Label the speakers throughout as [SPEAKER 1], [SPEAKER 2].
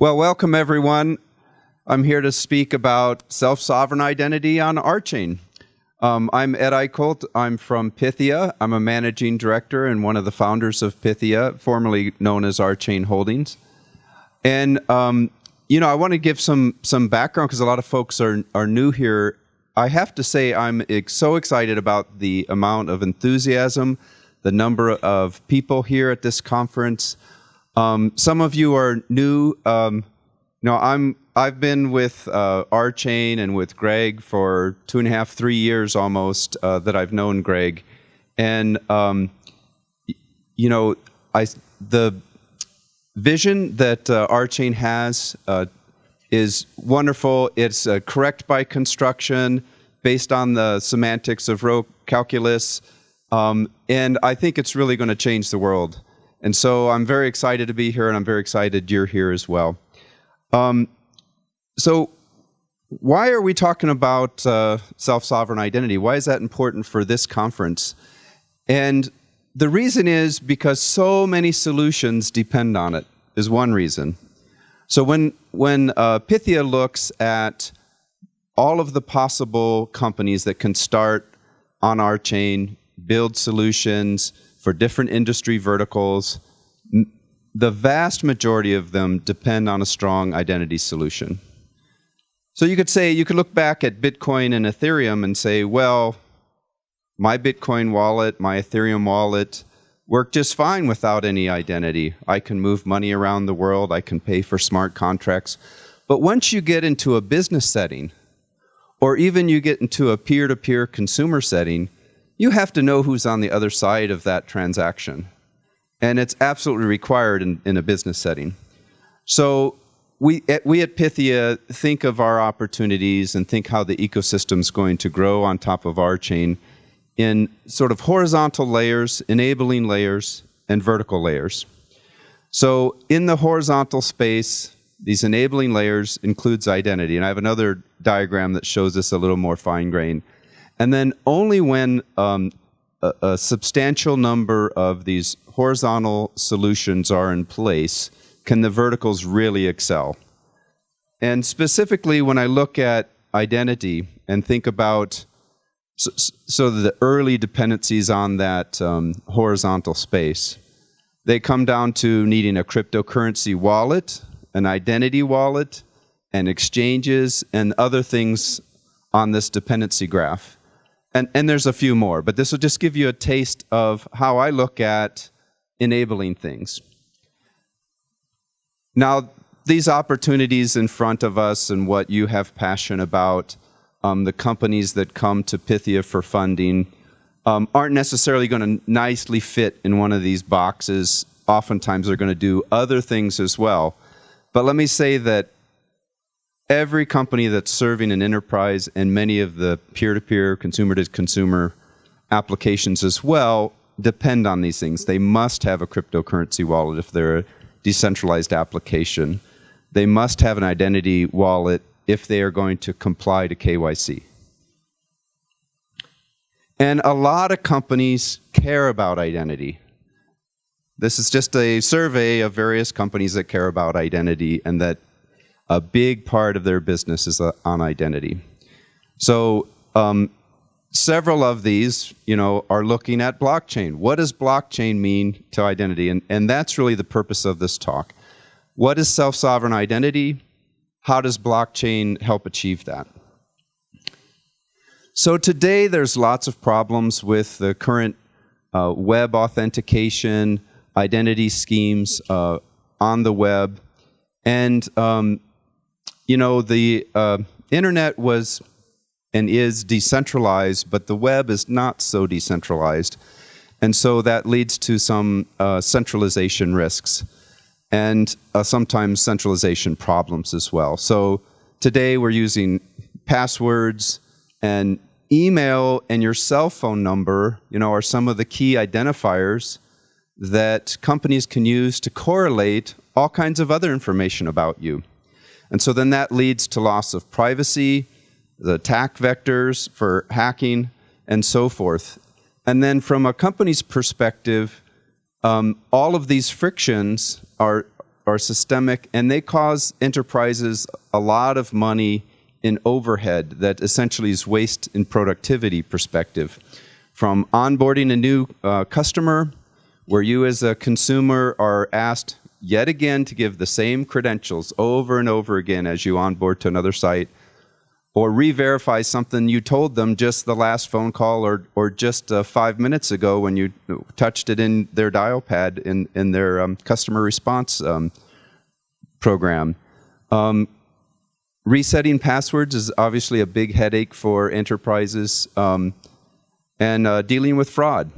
[SPEAKER 1] Well, welcome everyone. I'm here to speak about self-sovereign identity on RChain. I'm Ed Eykholt. I'm from Pythia. I'm a managing director and one of the founders of Pythia, formerly known as RChain Holdings. And I want to give some background because a lot of folks are new here. I have to say I'm so excited about the amount of enthusiasm, the number of people here at this conference. Some of you are new. I've been with RChain and with Greg for 2.5, 3 years almost that I've known Greg, and the vision that RChain has is wonderful. It's correct by construction, based on the semantics of row calculus, and I think it's really going to change the world. And so I'm very excited to be here, and I'm very excited you're here as well. So why are we talking about self-sovereign identity? Why is that important for this conference? And the reason is because so many solutions depend on it, is one reason. So when Pythia looks at all of the possible companies that can start on RChain, build solutions for different industry verticals, the vast majority of them depend on a strong identity solution. So you could look back at Bitcoin and Ethereum and say, well, my Bitcoin wallet, my Ethereum wallet work just fine without any identity. I can move money around the world. I can pay for smart contracts. But once you get into a business setting, or even you get into a peer-to-peer consumer setting, you have to know who's on the other side of that transaction. And it's absolutely required in a business setting. So we at Pythia think of our opportunities and think how the ecosystem's going to grow on top of RChain in sort of horizontal layers, enabling layers, and vertical layers. So in the horizontal space, these enabling layers includes identity. And I have another diagram that shows this a little more fine-grained. And then only when a substantial number of these horizontal solutions are in place can the verticals really excel. And specifically, when I look at identity and think about the early dependencies on that horizontal space, they come down to needing a cryptocurrency wallet, an identity wallet, and exchanges, and other things on this dependency graph. And there's a few more, but this will just give you a taste of how I look at enabling things. Now, these opportunities in front of us and what you have passion about, the companies that come to Pythia for funding, aren't necessarily going to nicely fit in one of these boxes. Oftentimes, they're going to do other things as well. But let me say that every company that's serving an enterprise and many of the peer-to-peer, consumer-to-consumer applications as well depend on these things. They must have a cryptocurrency wallet if they're a decentralized application. They must have an identity wallet if they are going to comply to KYC. And a lot of companies care about identity. This is just a survey of various companies that care about identity and that a big part of their business is on identity. So several of these, are looking at blockchain. What does blockchain mean to identity? And that's really the purpose of this talk. What is self-sovereign identity? How does blockchain help achieve that? So today there's lots of problems with the current web authentication, identity schemes on the web. And the internet was and is decentralized, but the web is not so decentralized. And so that leads to some centralization risks and sometimes centralization problems as well. So today we're using passwords, and email and your cell phone number, are some of the key identifiers that companies can use to correlate all kinds of other information about you. And so then that leads to loss of privacy, the attack vectors for hacking, and so forth. And then from a company's perspective, all of these frictions are are systemic, and they cause enterprises a lot of money in overhead that essentially is waste in productivity perspective. From onboarding a new customer, where you as a consumer are asked yet again to give the same credentials over and over again as you onboard to another site, or re-verify something you told them just the last phone call or just 5 minutes ago when you touched it in their dial pad in their customer response program. Resetting passwords is obviously a big headache for enterprises, and dealing with fraud.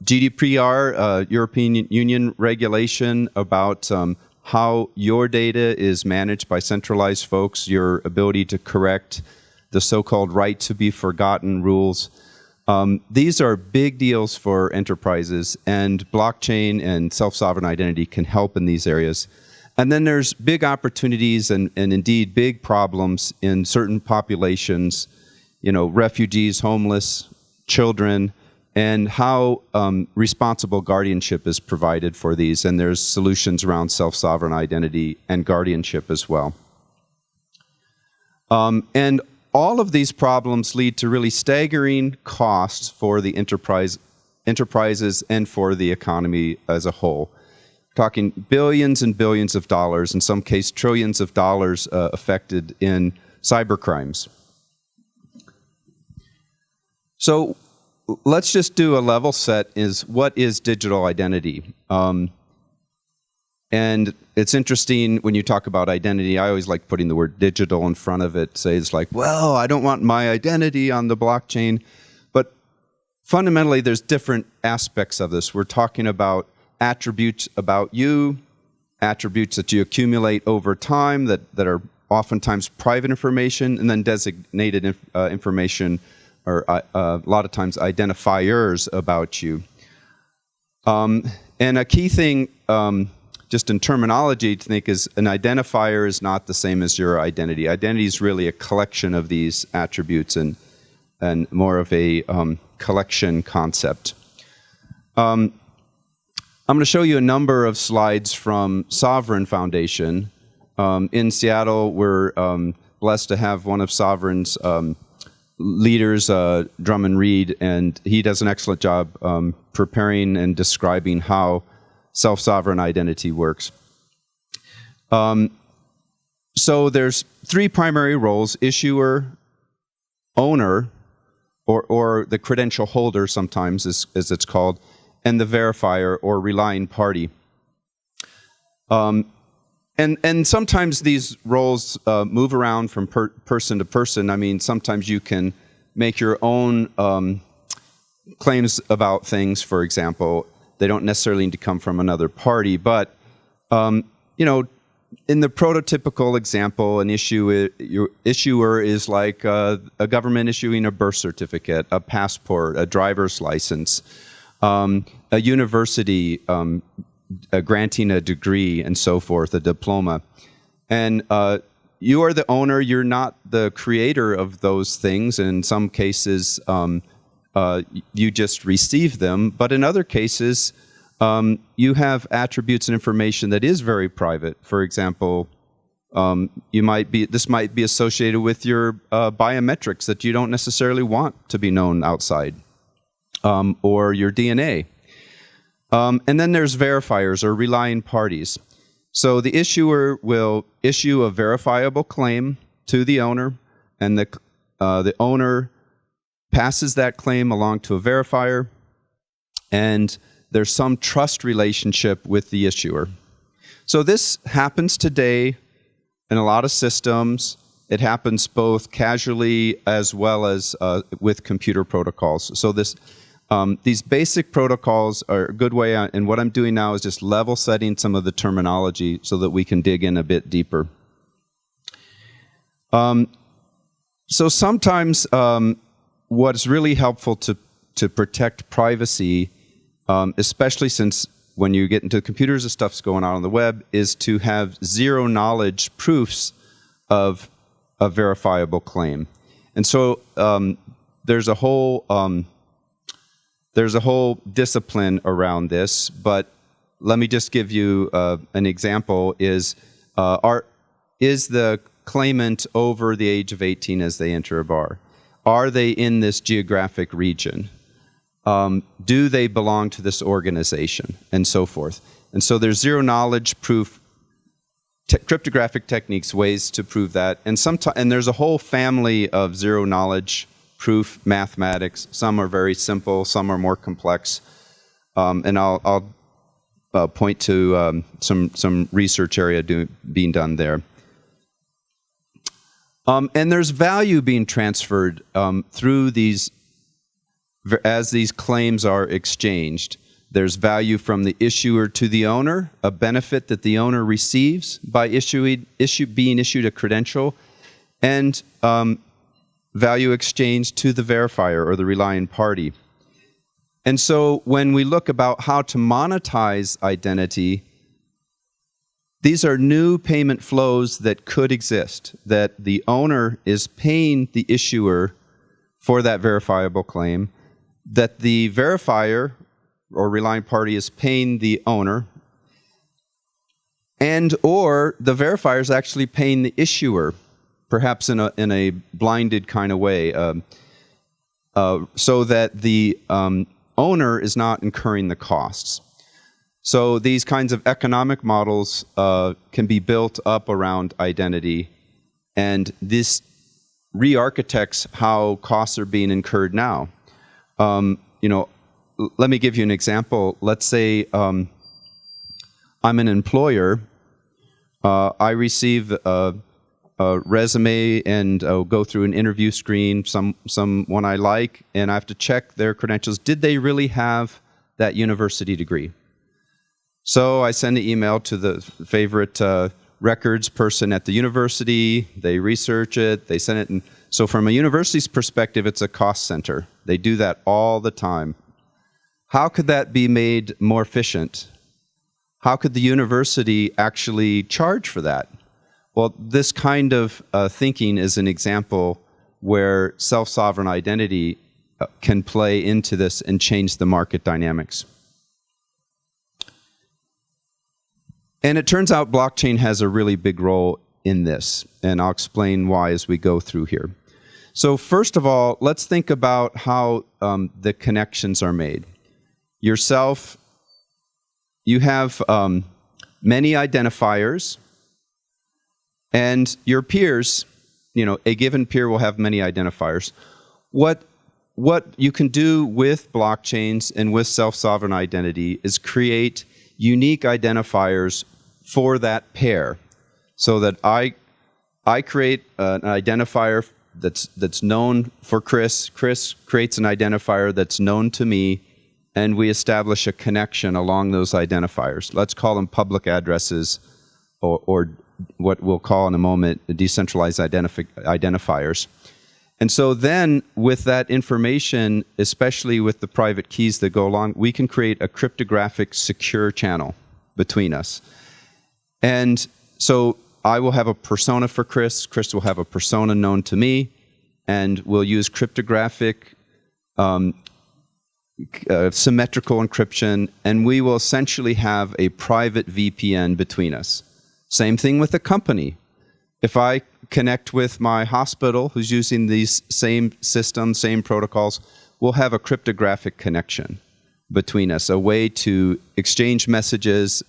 [SPEAKER 1] GDPR, European Union regulation about how your data is managed by centralized folks, your ability to correct the so-called right to be forgotten rules. These are big deals for enterprises, and blockchain and self-sovereign identity can help in these areas. And then there's big opportunities and indeed big problems in certain populations, refugees, homeless, children, and how responsible guardianship is provided for these. And there's solutions around self-sovereign identity and guardianship as well. And all of these problems lead to really staggering costs for the enterprises and for the economy as a whole. We're talking billions and billions of dollars, in some case trillions of dollars affected in cybercrimes. So let's just do a level set is what is digital identity? And it's interesting when you talk about identity, I always like putting the word digital in front of it. Say it's like, well, I don't want my identity on the blockchain. But fundamentally, there's different aspects of this. We're talking about attributes about you, attributes that you accumulate over time that are oftentimes private information, and then designated information, or a lot of times identifiers about you. And a key thing, just in terminology, to think is an identifier is not the same as your identity. Identity is really a collection of these attributes and more of a collection concept. I'm going to show you a number of slides from Sovereign Foundation. In Seattle, we're blessed to have one of Sovereign's leaders, Drummond Reed, and he does an excellent job preparing and describing how self-sovereign identity works. So there's three primary roles: issuer, owner, or the credential holder sometimes, as it's called, and the verifier or relying party. And sometimes these roles move around from person to person. I mean, sometimes you can make your own claims about things, for example. They don't necessarily need to come from another party, but in the prototypical example, an issuer is like a government issuing a birth certificate, a passport, a driver's license, a university granting a degree, and so forth, a diploma. And you are the owner. You're not the creator of those things. In some cases, you just receive them. But in other cases, you have attributes and information that is very private. For example, this might be associated with your biometrics that you don't necessarily want to be known outside, or your DNA. And then there's verifiers or relying parties. So the issuer will issue a verifiable claim to the owner, and the owner passes that claim along to a verifier, and there's some trust relationship with the issuer. So this happens today in a lot of systems. It happens both casually as well as with computer protocols. So these basic protocols are a good way, and what I'm doing now is just level setting some of the terminology so that we can dig in a bit deeper. So sometimes what's really helpful to protect privacy, especially since when you get into computers, the stuff's going on the web, is to have zero knowledge proofs of a verifiable claim. And so there's a whole discipline around this, but let me just give you an example, is the claimant over the age of 18 as they enter a bar? Are they in this geographic region? Do they belong to this organization? And so forth. And so there's zero-knowledge proof, cryptographic techniques, ways to prove that. And there's a whole family of zero-knowledge proof mathematics. Some are very simple, some are more complex. And I'll point to some research area being done there. And there's value being transferred through these, as these claims are exchanged. There's value from the issuer to the owner, a benefit that the owner receives by being issued a credential, and value exchanged to the verifier or the relying party. And so when we look about how to monetize identity, these are new payment flows that could exist, that the owner is paying the issuer for that verifiable claim, that the verifier or relying party is paying the owner, and or the verifier is actually paying the issuer, perhaps in a blinded kind of way, so that the owner is not incurring the costs. So these kinds of economic models can be built up around identity, and this re-architects how costs are being incurred now. Let me give you an example. Let's say I'm an employer. I receive a resume and go through an interview screen, someone I like, and I have to check their credentials. Did they really have that university degree? So I send an email to the favorite records person at the university. They research it. They send it. And so from a university's perspective, it's a cost center. They do that all the time. How could that be made more efficient? How could the university actually charge for that? Well, this kind of thinking is an example where self-sovereign identity can play into this and change the market dynamics. And it turns out blockchain has a really big role in this, and I'll explain why as we go through here. So first of all, let's think about how the connections are made. Yourself, you have many identifiers, and your peers, a given peer will have many identifiers. What you can do with blockchains and with self-sovereign identity is create unique identifiers for that pair, so that I create an identifier that's known for Chris. Chris creates an identifier that's known to me, and we establish a connection along those identifiers. Let's call them public addresses, or what we'll call in a moment decentralized identifiers. And so then with that information, especially with the private keys that go along, we can create a cryptographic secure channel between us. And so I will have a persona for Chris. Chris will have a persona known to me, and we'll use cryptographic symmetrical encryption, and we will essentially have a private VPN between us. Same thing with a company. If I connect with my hospital who's using these same systems, same protocols, we'll have a cryptographic connection between us, a way to exchange messages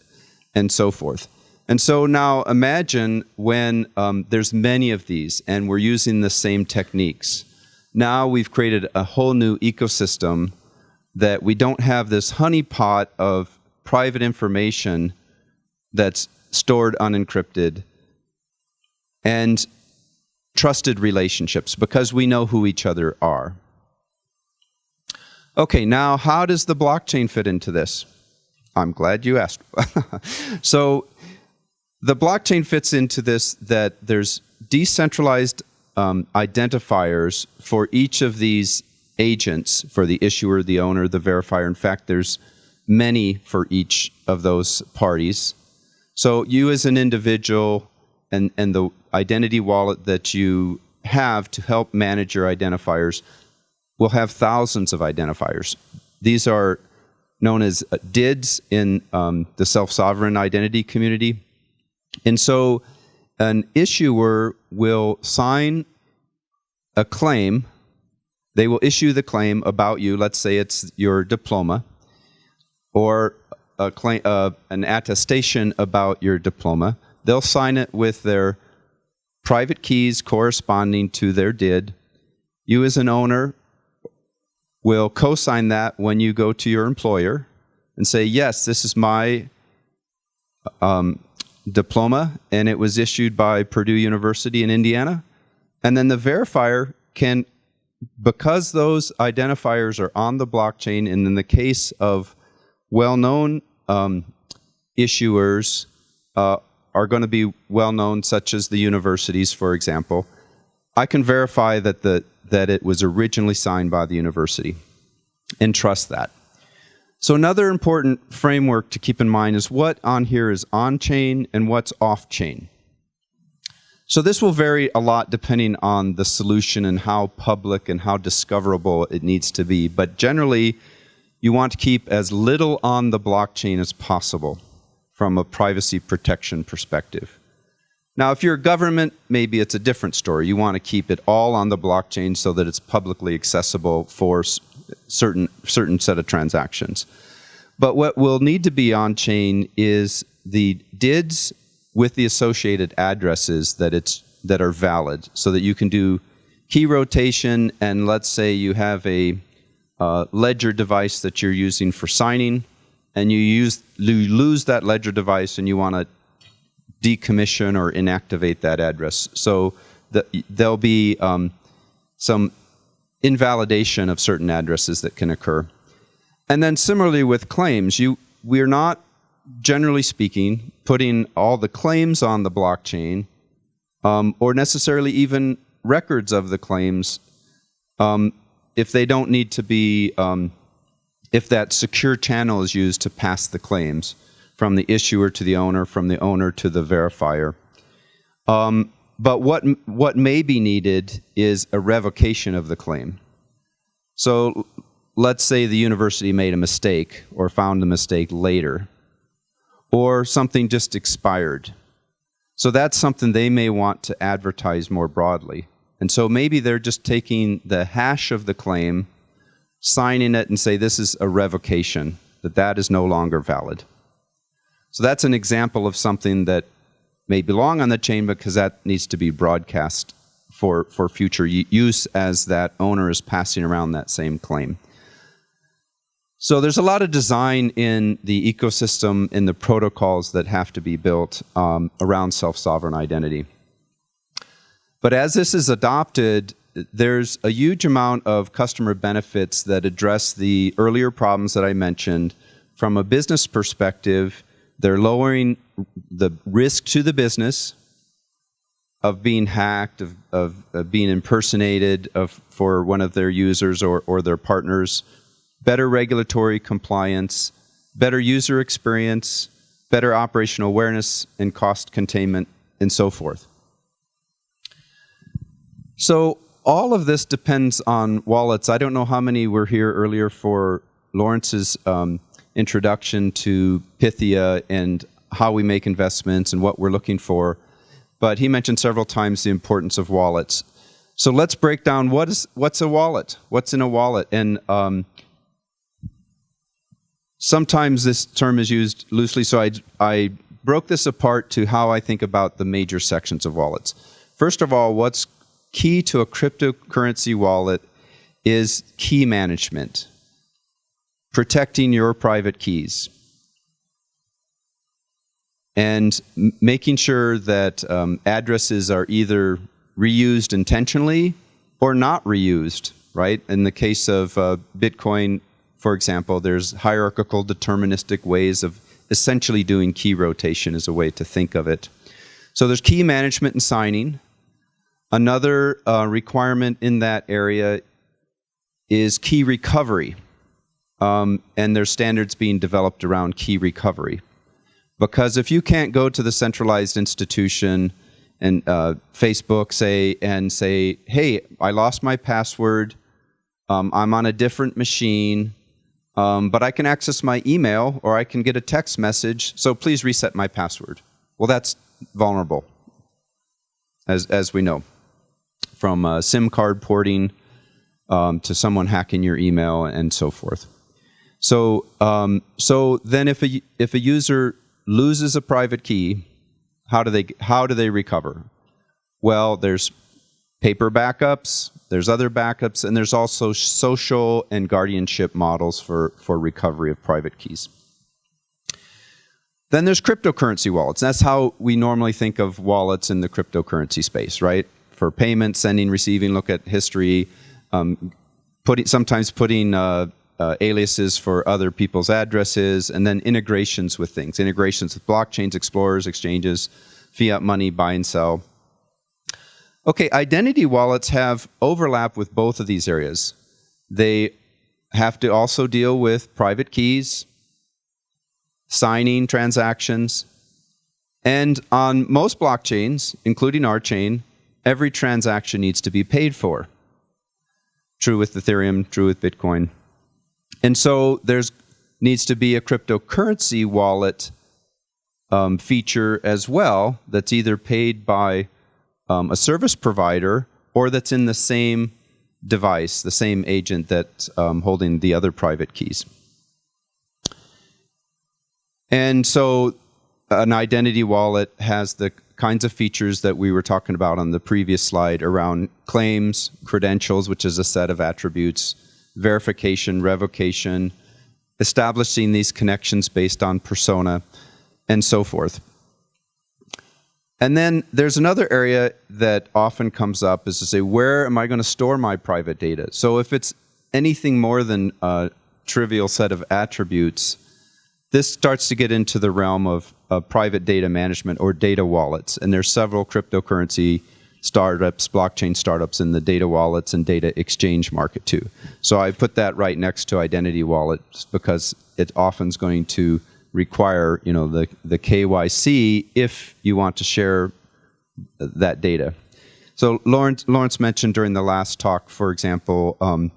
[SPEAKER 1] and so forth. And so now imagine when there's many of these and we're using the same techniques. Now we've created a whole new ecosystem that we don't have this honeypot of private information that's stored unencrypted, and trusted relationships because we know who each other are. Okay, now how does the blockchain fit into this? I'm glad you asked. So the blockchain fits into this, that there's decentralized identifiers for each of these agents, for the issuer, the owner, the verifier. In fact, there's many for each of those parties. So you as an individual and the identity wallet that you have to help manage your identifiers will have thousands of identifiers. These are known as DIDs in the self-sovereign identity community. And so an issuer will sign a claim. They will issue the claim about you. Let's say it's your diploma, or a claim, an attestation about your diploma. They'll sign it with their private keys corresponding to their DID. You as an owner will co-sign that when you go to your employer and say, yes, this is my diploma, and it was issued by Purdue University in Indiana. And then the verifier can, because those identifiers are on the blockchain, and in the case of well-known issuers are going to be well-known, such as the universities, for example, I can verify that it was originally signed by the university and trust that. So another important framework to keep in mind is what on here is on-chain and what's off-chain. So this will vary a lot depending on the solution and how public and how discoverable it needs to be. But generally, you want to keep as little on the blockchain as possible from a privacy protection perspective. Now, if you're a government, maybe it's a different story. You want to keep it all on the blockchain so that it's publicly accessible for certain set of transactions. But what will need to be on-chain is the DIDs with the associated addresses that are valid, so that you can do key rotation, and let's say you have a ledger device that you're using for signing, and you lose that ledger device and you want to decommission or inactivate that address. So there'll be some invalidation of certain addresses that can occur. And then similarly with claims, we're not, generally speaking, putting all the claims on the blockchain, or necessarily even records of the claims, if they don't need to be, if that secure channel is used to pass the claims from the issuer to the owner, from the owner to the verifier. But what may be needed is a revocation of the claim. So let's say the university made a mistake or found a mistake later, or something just expired. So that's something they may want to advertise more broadly. And so maybe they're just taking the hash of the claim, signing it, and say this is a revocation, that is no longer valid. So that's an example of something that may belong on the chain because that needs to be broadcast for future use as that owner is passing around that same claim. So there's a lot of design in the ecosystem, in the protocols that have to be built around self-sovereign identity. But as this is adopted, there's a huge amount of customer benefits that address the earlier problems that I mentioned. From a business perspective, they're lowering the risk to the business of being hacked, of being impersonated for one of their users or their partners, better regulatory compliance, better user experience, better operational awareness and cost containment, and so forth. So all of this depends on wallets. I don't know how many were here earlier for Lawrence's introduction to Pythia and how we make investments and what we're looking for. But he mentioned several times the importance of wallets. So let's break down what's a wallet? What's in a wallet? And sometimes this term is used loosely, so I broke this apart to how I think about the major sections of wallets. First of all, what's key to a cryptocurrency wallet is key management, protecting your private keys, and making sure that addresses are either reused intentionally or not reused, right? In the case of Bitcoin, for example, there's hierarchical deterministic ways of essentially doing key rotation is a way to think of it. So there's key management and signing. Another requirement in that area is key recovery. And there's standards being developed around key recovery. Because if you can't go to the centralized institution and Facebook say, hey, I lost my password, I'm on a different machine, but I can access my email or I can get a text message, so please reset my password. Well, that's vulnerable, as we know, from SIM card porting to someone hacking your email and so forth. So then if a user loses a private key, how do they recover? Well, there's paper backups, there's other backups, and there's also social and guardianship models for recovery of private keys. Then there's cryptocurrency wallets. That's how we normally think of wallets in the cryptocurrency space, right? For payment, sending, receiving, look at history, sometimes putting aliases for other people's addresses, and then integrations with things. Integrations with blockchains, explorers, exchanges, fiat money, buy and sell. Okay, identity wallets have overlap with both of these areas. They have to also deal with private keys, signing transactions, and on most blockchains, including RChain, every transaction needs to be paid for. True with Ethereum, true with Bitcoin. And so there's needs to be a cryptocurrency wallet feature as well that's either paid by a service provider or that's in the same device, the same agent that's holding the other private keys. And so an identity wallet has the kinds of features that we were talking about on the previous slide around claims, credentials, which is a set of attributes, verification, revocation, establishing these connections based on persona, and so forth. And then there's another area that often comes up is to say, where am I going to store my private data? So if it's anything more than a trivial set of attributes, this starts to get into the realm of private data management or data wallets. And there's several cryptocurrency startups, blockchain startups in the data wallets and data exchange market too. So I put that right next to identity wallets because it often is going to require, the KYC if you want to share that data. So Lawrence mentioned during the last talk, for example,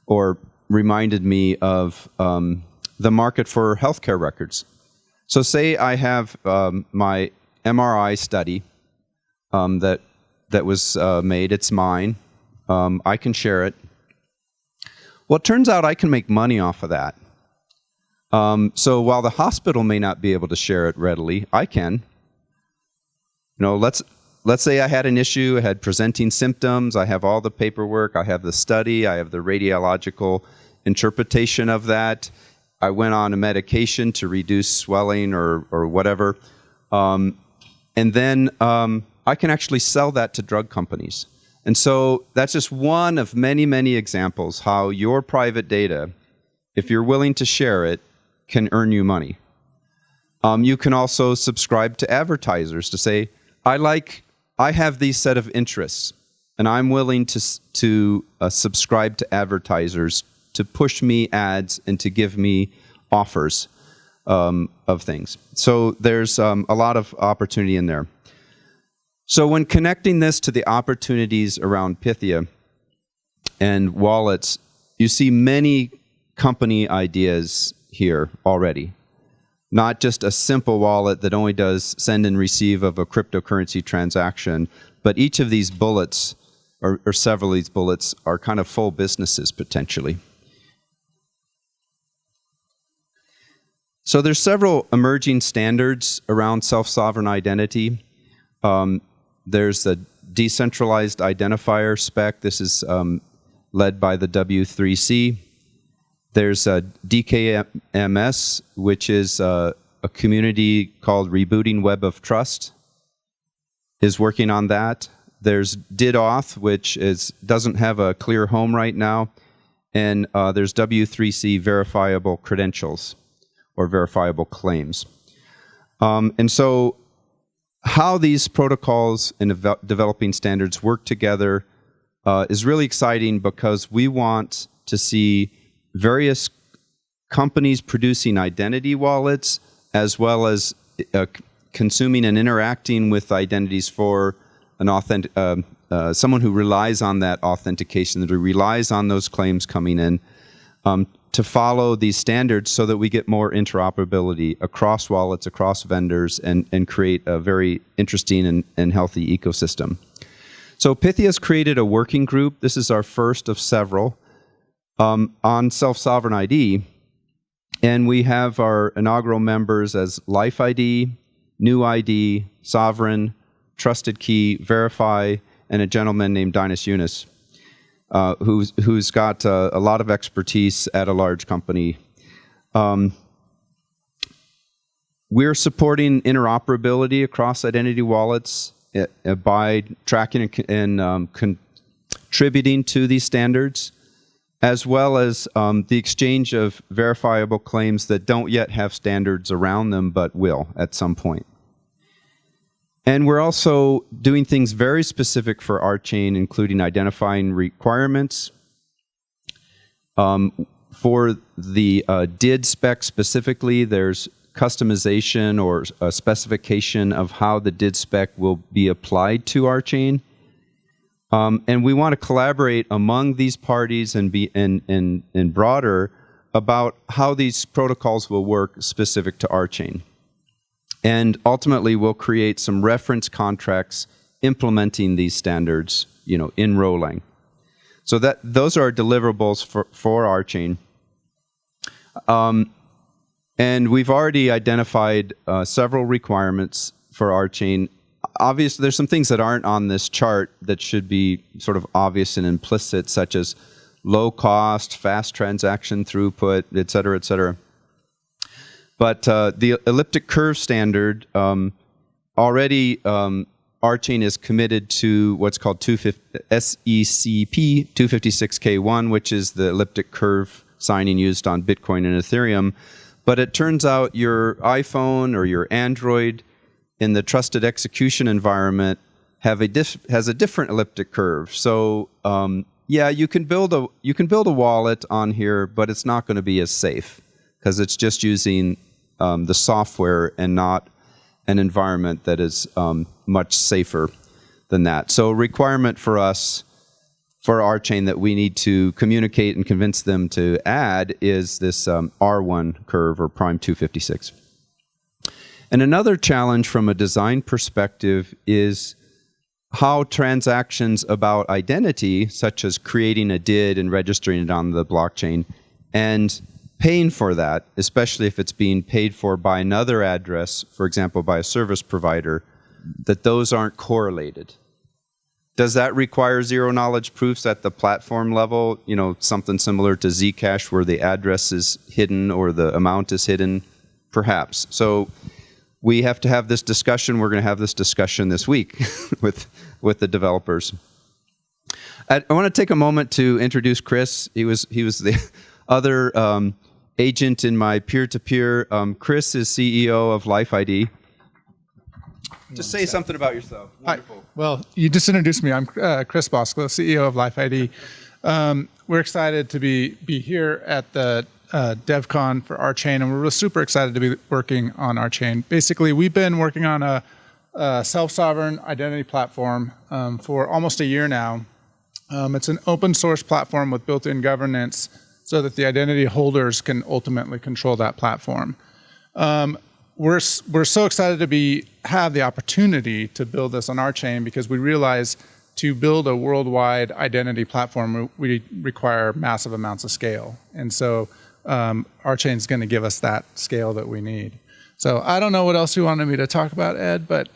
[SPEAKER 1] or reminded me of the market for healthcare records. So say I have my MRI study that was made. It's mine. I can share it. Well, it turns out I can make money off of that. So while the hospital may not be able to share it readily, I can. Let's say I had an issue, I had presenting symptoms, I have all the paperwork, I have the study, I have the radiological interpretation of that. I went on a medication to reduce swelling or whatever. And then I can actually sell that to drug companies. And so that's just one of many, many examples how your private data, if you're willing to share it, can earn you money. You can also subscribe to advertisers to say, I have these set of interests, and I'm willing to subscribe to advertisers to push me ads and to give me offers of things. So there's a lot of opportunity in there. So when connecting this to the opportunities around Pythia and wallets, you see many company ideas here already. Not just a simple wallet that only does send and receive of a cryptocurrency transaction, but each of these bullets, or several of these bullets, are kind of full businesses potentially. So there's several emerging standards around self-sovereign identity. There's the Decentralized Identifier spec. This is led by the W3C. There's a DKMS, which is a community called Rebooting Web of Trust, is working on that. There's DidAuth, which doesn't have a clear home right now. And there's W3C verifiable credentials or verifiable claims. And so how these protocols and developing standards work together is really exciting because we want to see various companies producing identity wallets as well as consuming and interacting with identities for an someone who relies on that authentication, that relies on those claims coming in, to follow these standards so that we get more interoperability across wallets, across vendors, and create a very interesting and healthy ecosystem. So Pythia's created a working group. This is our first of several on self-sovereign ID. And we have our inaugural members as Life ID, New ID, Sovereign, Trusted Key, Verify, and a gentleman named Dinas Yunus, who's got a lot of expertise at a large company. We're supporting interoperability across identity wallets by tracking and contributing to these standards, as well as the exchange of verifiable claims that don't yet have standards around them, but will at some point. And we're also doing things very specific for RChain, including identifying requirements. For the DID spec specifically, there's customization or a specification of how the DID spec will be applied to RChain. And we want to collaborate among these parties and be and broader about how these protocols will work specific to RChain. And ultimately, we'll create some reference contracts implementing these standards, in Rolang. So those are our deliverables for RChain. And we've already identified several requirements for RChain. Obviously, there's some things that aren't on this chart that should be sort of obvious and implicit, such as low cost, fast transaction throughput, et cetera, et cetera. But the elliptic curve standard, already RChain is committed to what's called SECP 256K1, which is the elliptic curve signing used on Bitcoin and Ethereum. But it turns out your iPhone or your Android in the trusted execution environment has a different elliptic curve. So yeah, you can build a wallet on here, but it's not going to be as safe because it's just using the software and not an environment that is much safer than that. So a requirement for us, for RChain, that we need to communicate and convince them to add is this R1 curve, or prime 256. And another challenge from a design perspective is how transactions about identity, such as creating a DID and registering it on the blockchain, and paying for that, especially if it's being paid for by another address, for example, by a service provider, that those aren't correlated. Does that require zero-knowledge proofs at the platform level? Something similar to Zcash, where the address is hidden or the amount is hidden? Perhaps. So we have to have this discussion. We're going to have this discussion this week with the developers. I want to take a moment to introduce Chris. He was the other agent in my peer-to-peer. Chris is CEO of Life ID. Just say something about yourself. Wonderful.
[SPEAKER 2] Hi. Well, you just introduced me. I'm Chris Bosco, CEO of Life ID. We're excited to be here at the DevCon for RChain, and we're super excited to be working on RChain. Basically, we've been working on a self-sovereign identity platform for almost a year now. It's an open source platform with built-in governance so that the identity holders can ultimately control that platform. We're so excited to have the opportunity to build this on RChain because we realize to build a worldwide identity platform, we require massive amounts of scale. And so RChain is going to give us that scale that we need. So I don't know what else you wanted me to talk about, Ed, but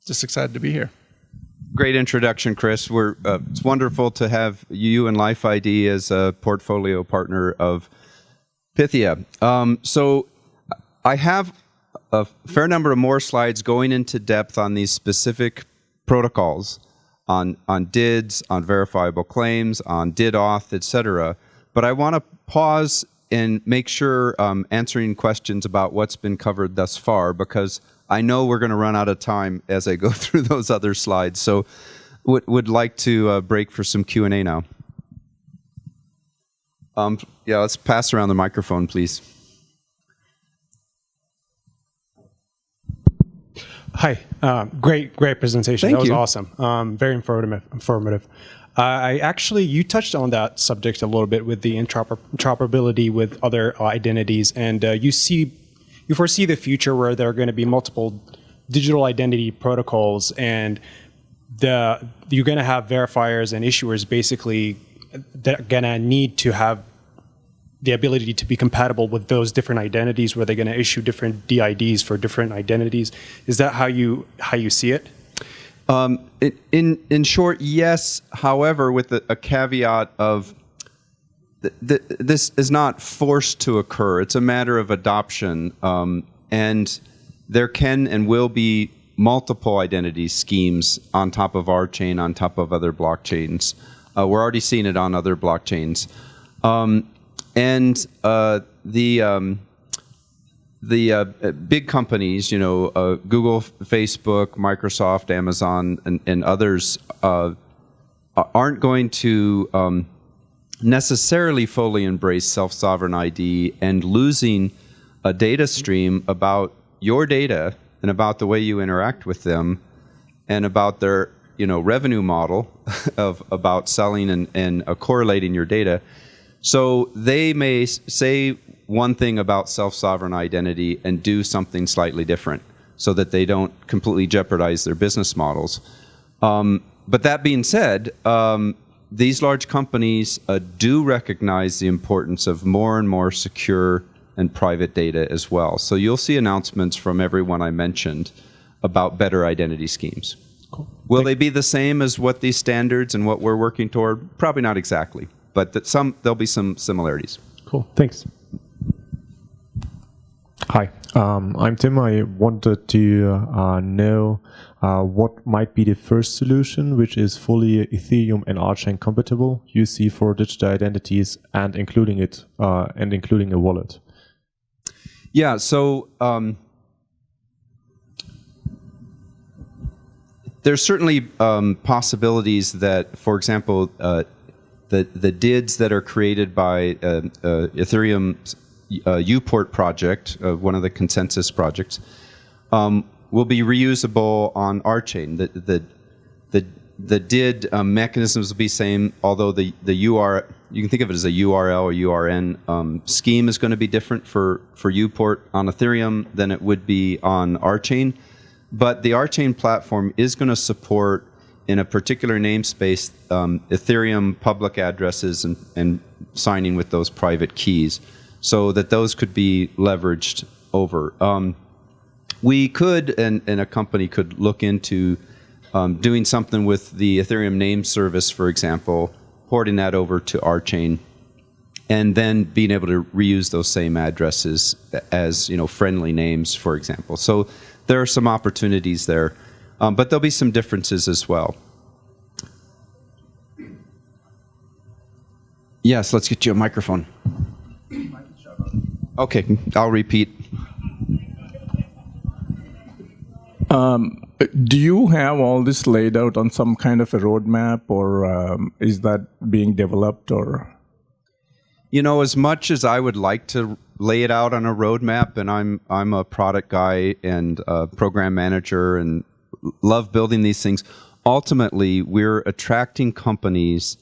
[SPEAKER 2] just excited to be here.
[SPEAKER 1] Great introduction, Chris. It's wonderful to have you and Life ID as a portfolio partner of Pythia. So I have a fair number of more slides going into depth on these specific protocols, on DIDs, on verifiable claims, on DID auth, etc. But I want to pause and make sure answering questions about what's been covered thus far, because I know we're going to run out of time as I go through those other slides. So would like to break for some Q&A now. Yeah, let's pass around the microphone, please.
[SPEAKER 3] Hi, great presentation.
[SPEAKER 1] Thank
[SPEAKER 3] That was
[SPEAKER 1] you.
[SPEAKER 3] awesome. Very informative. You touched on that subject a little bit with the interoperability with other identities, and you foresee the future where there are going to be multiple digital identity protocols, and you're going to have verifiers and issuers basically that are going to need to have the ability to be compatible with those different identities, where they're going to issue different DIDs for different identities. Is that how you see it?
[SPEAKER 1] In short, yes. However, with a caveat of this is not forced to occur. It's a matter of adoption, and there can and will be multiple identity schemes on top of RChain, on top of other blockchains. We're already seeing it on other blockchains, and the big companies, Google, Facebook, Microsoft, Amazon, and others aren't going to necessarily fully embrace self-sovereign ID, and losing a data stream about your data and about the way you interact with them and about their revenue model of about selling and correlating your data. So they may say one thing about self-sovereign identity and do something slightly different so that they don't completely jeopardize their business models. But that being said, these large companies do recognize the importance of more and more secure and private data as well. So you'll see announcements from everyone I mentioned about better identity schemes.
[SPEAKER 3] Cool.
[SPEAKER 1] Will they be the same as what these standards and what we're working toward? Probably not exactly, but there'll be some similarities.
[SPEAKER 3] Cool, thanks.
[SPEAKER 4] Hi, I'm Tim. I wanted to know what might be the first solution which is fully Ethereum and RChain compatible you see for digital identities, and including a wallet.
[SPEAKER 1] Yeah, so there's certainly possibilities that, for example, the DIDs that are created by Ethereum's Eykholt project, one of the consensus projects, will be reusable on RChain. The DID mechanisms will be same, although the URL, you can think of it as a URL or URN scheme, is going to be different for Eykholt on Ethereum than it would be on RChain. But the RChain platform is going to support, in a particular namespace, Ethereum public addresses and signing with those private keys, so that those could be leveraged over. We could, and a company could look into doing something with the Ethereum name service, for example, porting that over to RChain, and then being able to reuse those same addresses as friendly names, for example. So there are some opportunities there, but there'll be some differences as well. Yes, let's get you a microphone. Okay, I'll repeat.
[SPEAKER 5] Do you have all this laid out on some kind of a roadmap, or is that being developed? Or
[SPEAKER 1] as much as I would like to lay it out on a roadmap, and I'm a product guy and a program manager and love building these things, ultimately we're attracting companies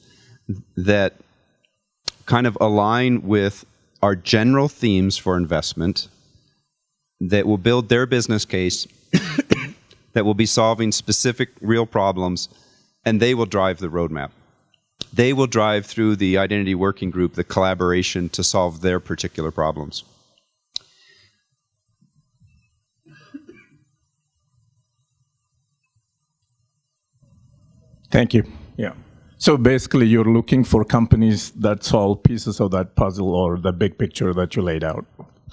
[SPEAKER 1] that kind of align with our general themes for investment, that will build their business case, that will be solving specific real problems, and they will drive the roadmap. They will drive through the identity working group the collaboration to solve their particular problems.
[SPEAKER 5] Thank you. Yeah. So basically, you're looking for companies that solve pieces of that puzzle or the big picture that you laid out.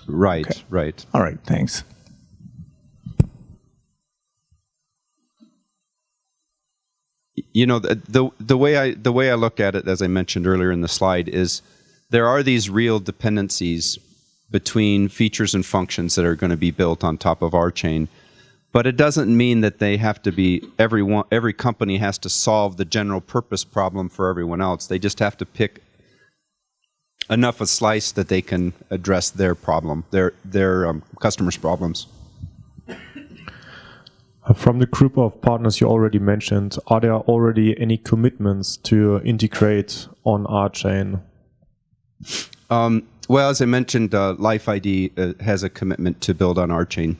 [SPEAKER 1] Right,
[SPEAKER 5] Okay.
[SPEAKER 1] right.
[SPEAKER 5] All right, thanks.
[SPEAKER 1] The way I look at it, as I mentioned earlier in the slide, is there are these real dependencies between features and functions that are going to be built on top of RChain. But it doesn't mean that they have to be, every company has to solve the general purpose problem for everyone else. They just have to pick enough a slice that they can address their problem, their customers' problems.
[SPEAKER 4] From the group of partners you already mentioned, are there already any commitments to integrate on RChain?
[SPEAKER 1] Well, as I mentioned, LifeID has a commitment to build on RChain.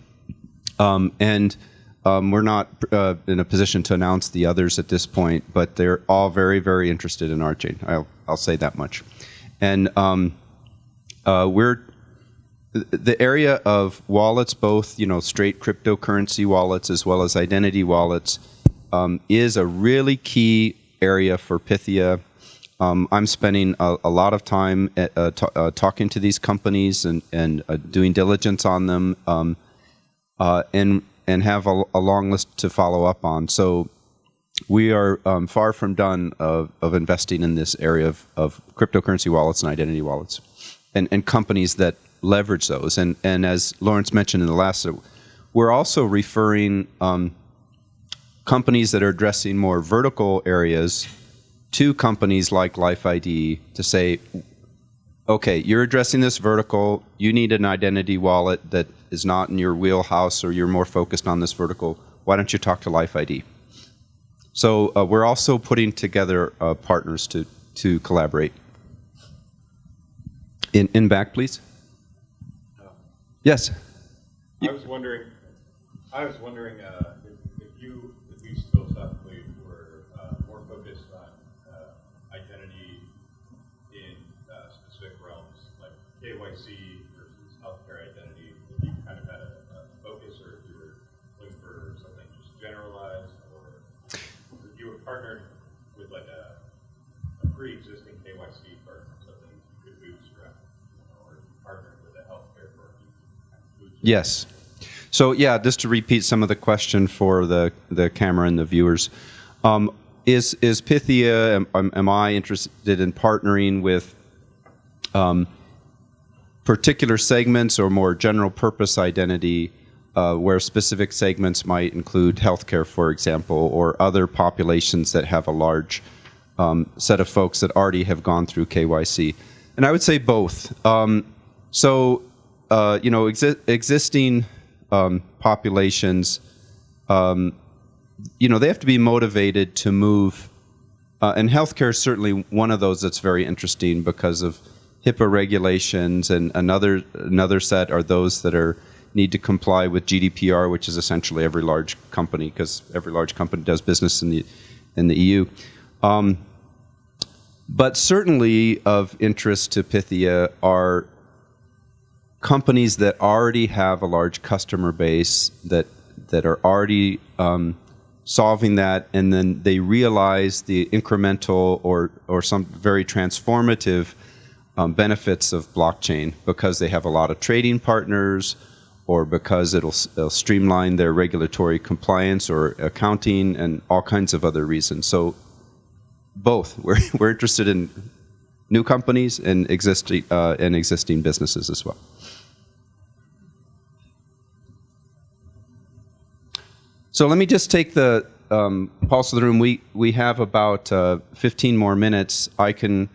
[SPEAKER 1] And we're not in a position to announce the others at this point, but they're all very, very interested in RChain. I'll say that much. And the area of wallets, both straight cryptocurrency wallets as well as identity wallets, is a really key area for Pythia. I'm spending a lot of time talking to these companies and doing diligence on them, and have a long list to follow up on. So we are far from done of investing in this area of cryptocurrency wallets and identity wallets, and companies that leverage those. And as Lawrence mentioned in the last, we're also referring companies that are addressing more vertical areas to companies like LifeID to say, okay, you're addressing this vertical, you need an identity wallet that is not in your wheelhouse, or you're more focused on this vertical, why don't you talk to LifeID? So we're also putting together partners to collaborate. In back, please. Yes.
[SPEAKER 6] I was wondering if you, at least philosophically, were more focused on identity in specific realms, like KYC versus healthcare identity. If you kind of had a focus, or if you were looking for something just generalized, or if you were partnered with like a pre-existing KYC firm, something you could bootstrap, or partnered with a healthcare firm.
[SPEAKER 1] Yes. So yeah, just to repeat some of the question for the camera and the viewers, is Pythia, am I interested in partnering with particular segments or more general purpose identity, where specific segments might include healthcare, for example, or other populations that have a large set of folks that already have gone through KYC? And I would say both. Existing populations, they have to be motivated to move. And healthcare is certainly one of those that's very interesting because of HIPAA regulations, and another set are those that need to comply with GDPR, which is essentially every large company, because every large company does business in the EU. But certainly of interest to Pythia are companies that already have a large customer base, that are already solving that, and then they realize the incremental or some very transformative benefits of blockchain because they have a lot of trading partners, or because it'll streamline their regulatory compliance or accounting and all kinds of other reasons. So both. We're interested in new companies and existing businesses as well. So let me just take the pulse of the room. We have about 15 more minutes. I can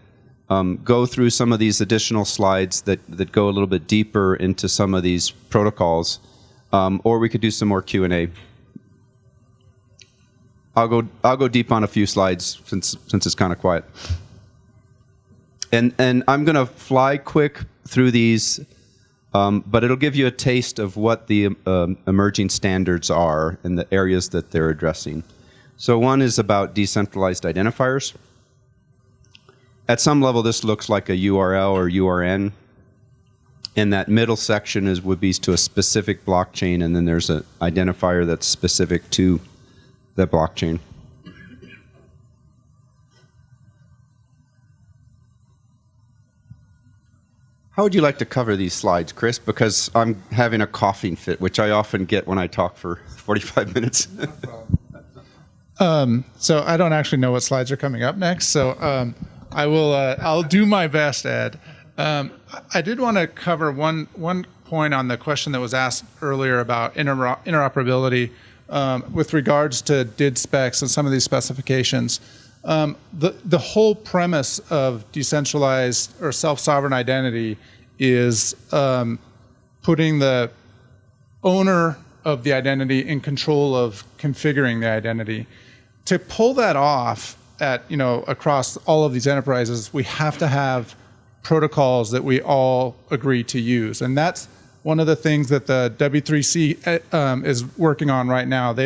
[SPEAKER 1] go through some of these additional slides that go a little bit deeper into some of these protocols, or we could do some more Q&A. I'll go deep on a few slides since it's kind of quiet. And I'm going to fly quick through these, but it'll give you a taste of what the emerging standards are and the areas that they're addressing. So one is about decentralized identifiers. At some level, this looks like a URL or URN. And that middle section would be to a specific blockchain, and then there's an identifier that's specific to the blockchain. How would you like to cover these slides, Chris? Because I'm having a coughing fit, which I often get when I talk for 45 minutes.
[SPEAKER 2] So I don't actually know what slides are coming up next. So I'll do my best, Ed. I did want to cover one point on the question that was asked earlier about interoperability with regards to DID specs and some of these specifications. The whole premise of decentralized or self-sovereign identity is putting the owner of the identity, in control of configuring the identity. To pull that off across all of these enterprises, we have to have protocols that we all agree to use. And that's one of the things that the W3C is working on right now.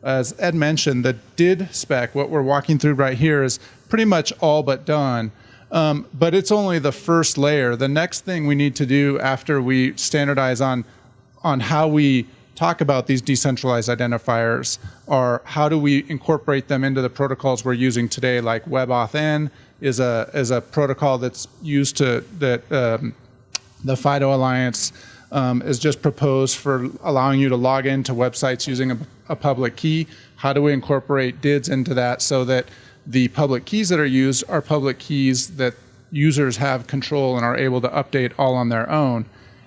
[SPEAKER 2] As Ed mentioned, the DID spec, what we're walking through right here, is pretty much all but done. But it's only the first layer. The next thing we need to do after we standardize on how we talk about these decentralized identifiers are how do we incorporate them into the protocols we're using today, like WebAuthn is a protocol that's used the FIDO Alliance is just proposed for allowing you to log into websites using a public key. How do we incorporate DIDs into that so that the public keys that are used are public keys that users have control and are able to update all on their own?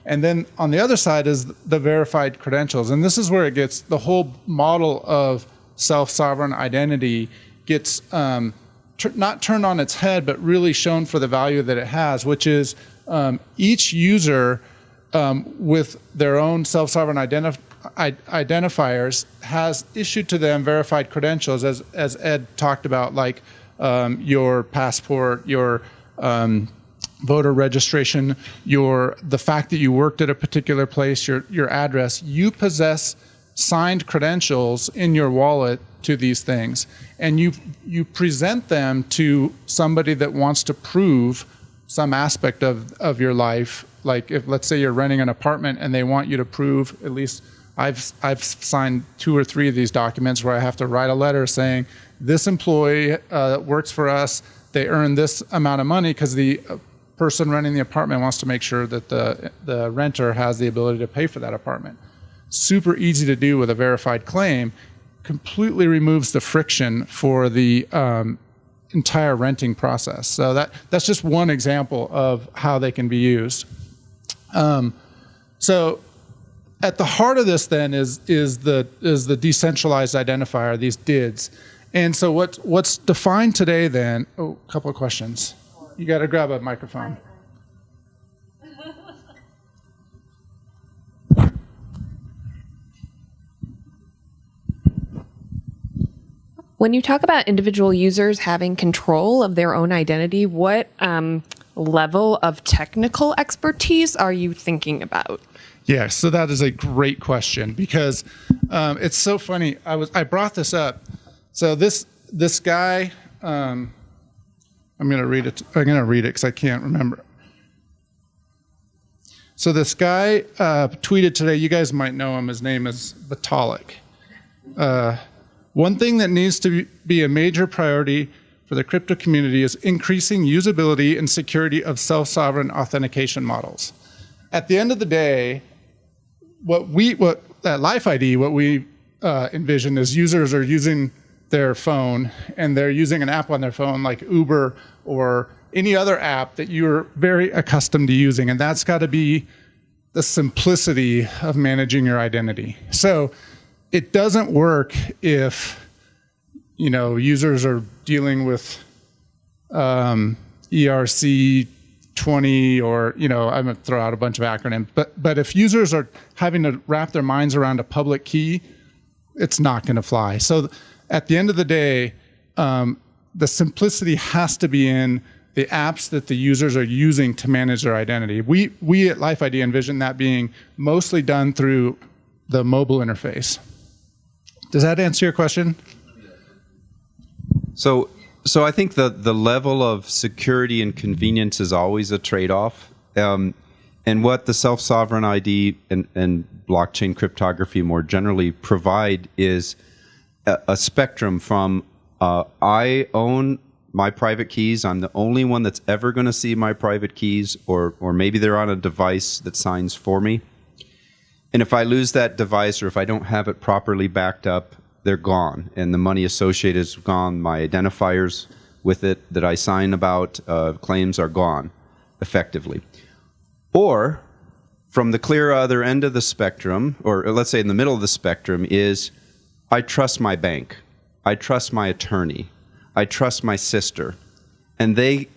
[SPEAKER 2] And then on the other side is the verified credentials. And this is where it gets, the whole model of self-sovereign identity gets not turned on its head, but really shown for the value that it has, which is each user with their own self-sovereign identifiers has issued to them verified credentials, as Ed talked about, like your passport, your voter registration, the fact that you worked at a particular place, your address. You possess signed credentials in your wallet to these things, and you present them to somebody that wants to prove some aspect of your life. Like if, let's say, you're renting an apartment and they want you to prove, at least I've signed 2 or 3 of these documents where I have to write a letter saying this employee works for us. They earn this amount of money because the person renting the apartment wants to make sure that the renter has the ability to pay for that apartment. Super easy to do with a verified claim. Completely removes the friction for the entire renting process. So that's just one example of how they can be used. So at the heart of this then is the decentralized identifier, these DIDs. And so what's defined today then, a couple of questions. You got to grab a microphone.
[SPEAKER 7] When you talk about individual users having control of their own identity, what level of technical expertise are you thinking about?
[SPEAKER 2] Yeah, so that is a great question because it's so funny. I brought this up. So this guy, I'm going to read it. I'm going to read it because I can't remember. So this guy tweeted today. You guys might know him. His name is Vitalik. One thing that needs to be a major priority for the crypto community is increasing usability and security of self-sovereign authentication models. At the end of the day, what at LifeID, what we envision is users are using their phone and they're using an app on their phone like Uber or any other app that you're very accustomed to using. And that's got to be the simplicity of managing your identity. So it doesn't work if, users are dealing with ERC 20 or, I'm going to throw out a bunch of acronyms. But if users are having to wrap their minds around a public key, it's not going to fly. So at the end of the day, the simplicity has to be in the apps that the users are using to manage their identity. We at LifeID envision that being mostly done through the mobile interface. Does that answer your question?
[SPEAKER 1] So I think the level of security and convenience is always a trade-off. And what the self-sovereign ID and blockchain cryptography more generally provide is a spectrum from I own my private keys. I'm the only one that's ever going to see my private keys, or maybe they're on a device that signs for me. And if I lose that device or if I don't have it properly backed up, they're gone. And the money associated is gone. My identifiers with it that I sign about claims are gone, effectively. Or from the clear other end of the spectrum, or let's say in the middle of the spectrum, is I trust my bank. I trust my attorney. I trust my sister. And they,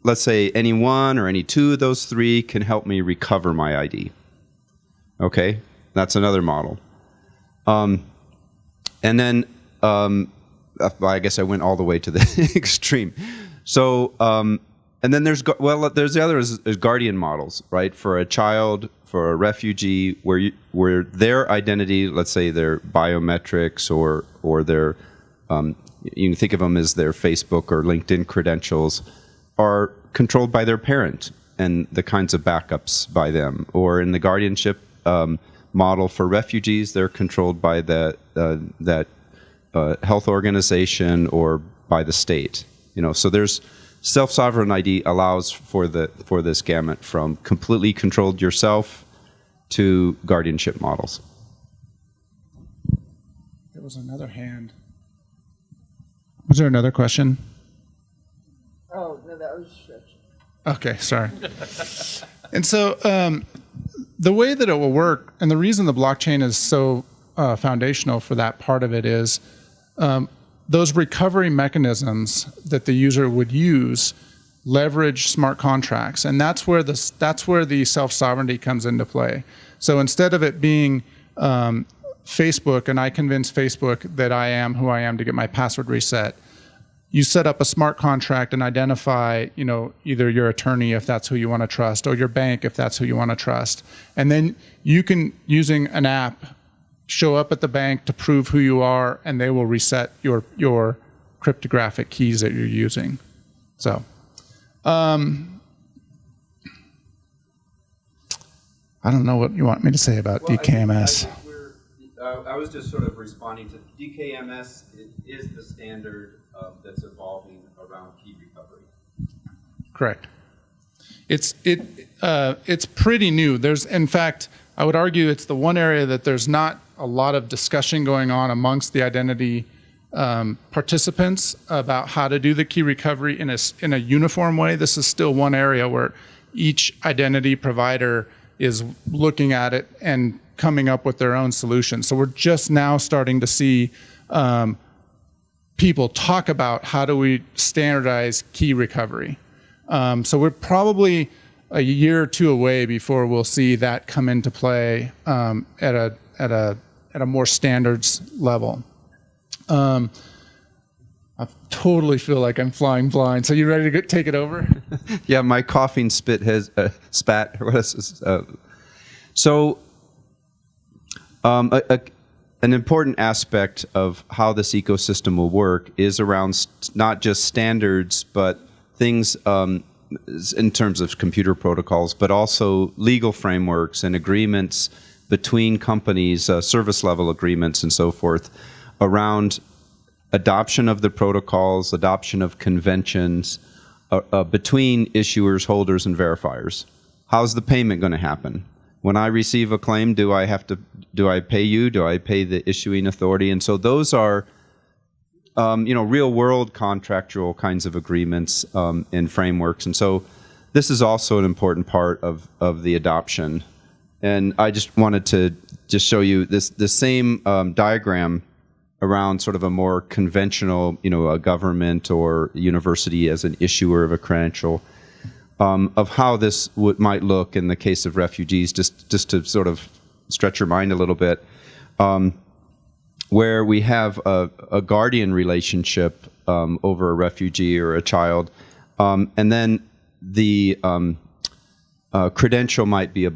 [SPEAKER 1] let's say any one or any two of those three can help me recover my ID. Okay, that's another model. And then, I guess I went all the way to the extreme. So, and then there's the other is guardian models, right? For a child, for a refugee, where their identity, let's say their biometrics or their, you can think of them as their Facebook or LinkedIn credentials, are controlled by their parent and the kinds of backups by them. Or in the guardianship model for refugees, they're controlled by that health organization or by the state. So there's self-sovereign ID allows for this gamut from completely controlled yourself to guardianship models.
[SPEAKER 2] There was another hand. Was there another question?
[SPEAKER 7] Oh, no, that was stretching.
[SPEAKER 2] Okay, sorry. And so the way that it will work, and the reason the blockchain is so foundational for that part of it is those recovery mechanisms that the user would use leverage smart contracts, and that's where the self-sovereignty comes into play. So instead of it being Facebook, and I convince Facebook that I am who I am to get my password reset, you set up a smart contract and identify, either your attorney if that's who you want to trust, or your bank if that's who you want to trust, and then you can, using an app, show up at the bank to prove who you are, and they will reset your cryptographic keys that you're using. So, I don't know what you want me to say about DKMS.
[SPEAKER 1] I was just sort of responding to DKMS is the standard that's evolving around key recovery.
[SPEAKER 2] Correct. It's pretty new. In fact, I would argue it's the one area that there's not a lot of discussion going on amongst the identity participants about how to do the key recovery in a uniform way. This is still one area where each identity provider is looking at it and coming up with their own solution. So we're just now starting to see people talk about how do we standardize key recovery. So we're probably a year or two away before we'll see that come into play at a more standards level. I totally feel like I'm flying blind. So you ready to take it over?
[SPEAKER 1] Yeah, my coughing spit has spat. So an important aspect of how this ecosystem will work is around not just standards, but things in terms of computer protocols, but also legal frameworks and agreements between companies, service level agreements and so forth, around adoption of the protocols, adoption of conventions between issuers, holders, and verifiers. How's the payment going to happen? When I receive a claim, do I pay you? Do I pay the issuing authority? And so those are real world contractual kinds of agreements and frameworks. And so this is also an important part of the adoption. And I just wanted to just show you the same diagram around sort of a more conventional, a government or university as an issuer of a credential, of how this might look in the case of refugees, just to sort of stretch your mind a little bit, where we have a guardian relationship over a refugee or a child, and then the credential might be a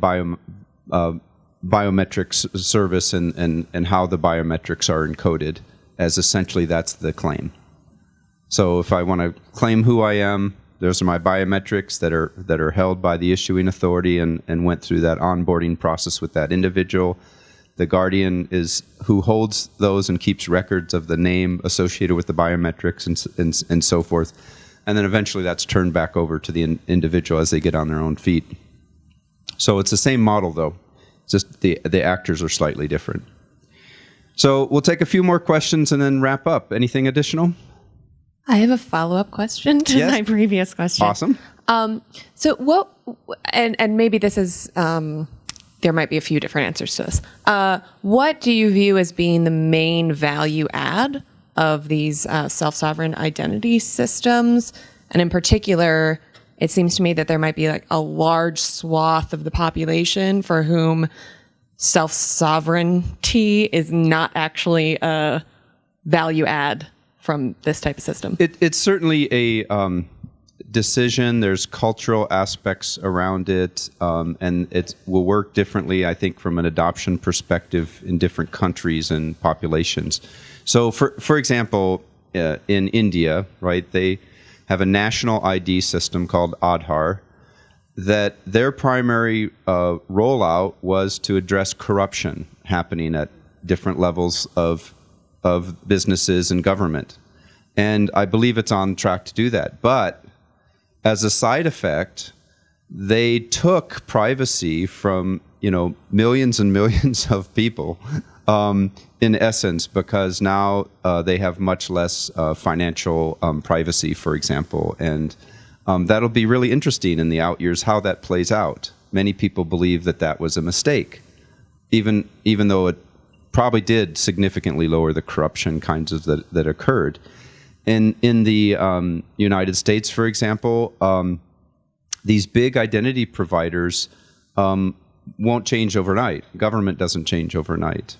[SPEAKER 1] biometrics service and how the biometrics are encoded, as essentially that's the claim. So if I want to claim who I am, those are my biometrics that are held by the issuing authority and went through that onboarding process with that individual. The guardian is who holds those and keeps records of the name associated with the biometrics and so forth. And then eventually that's turned back over to the individual as they get on their own feet. So it's the same model, though. Just the actors are slightly different. So we'll take a few more questions and then wrap up. Anything additional?
[SPEAKER 7] I have a follow-up question to my previous question.
[SPEAKER 1] Awesome.
[SPEAKER 7] So what, and maybe this is, there might be a few different answers to this. What do you view as being the main value add of these self-sovereign identity systems? And in particular, it seems to me that there might be like a large swath of the population for whom self-sovereignty is not actually a value add from this type of system?
[SPEAKER 1] It's certainly a decision. There's cultural aspects around it, and it will work differently, I think, from an adoption perspective in different countries and populations. So, for example, in India, right, they have a national ID system called Aadhaar, that their primary rollout was to address corruption happening at different levels of businesses and government. And I believe it's on track to do that. But as a side effect, they took privacy from, millions and millions of people, in essence, because now they have much less financial privacy, for example. And that'll be really interesting in the out years how that plays out. Many people believe that that was a mistake, even though it probably did significantly lower the corruption kinds of that occurred. In the United States, for example, these big identity providers won't change overnight. Government doesn't change overnight.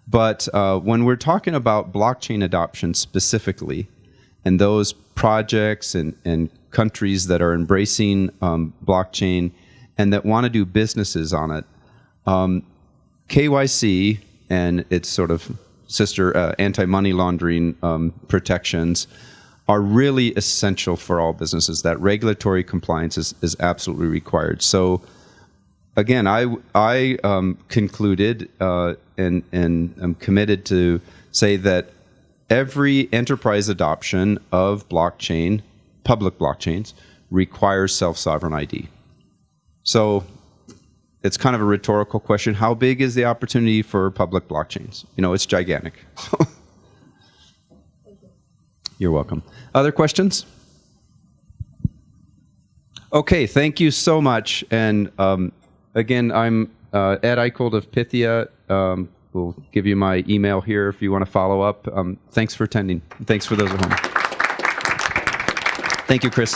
[SPEAKER 1] But when we're talking about blockchain adoption specifically, and those projects and countries that are embracing blockchain and that want to do businesses on it, KYC and its sort of sister anti-money laundering protections are really essential for all businesses. That regulatory compliance is absolutely required. So again, I concluded and am committed to say that every enterprise adoption of blockchain, public blockchains, requires self-sovereign ID. So it's kind of a rhetorical question. How big is the opportunity for public blockchains? It's gigantic. You're welcome. Other questions? Okay, thank you so much. And again, I'm Ed Eykholt of Pythia. We'll give you my email here if you want to follow up. Thanks for attending. Thanks for those at home. Thank you, Chris.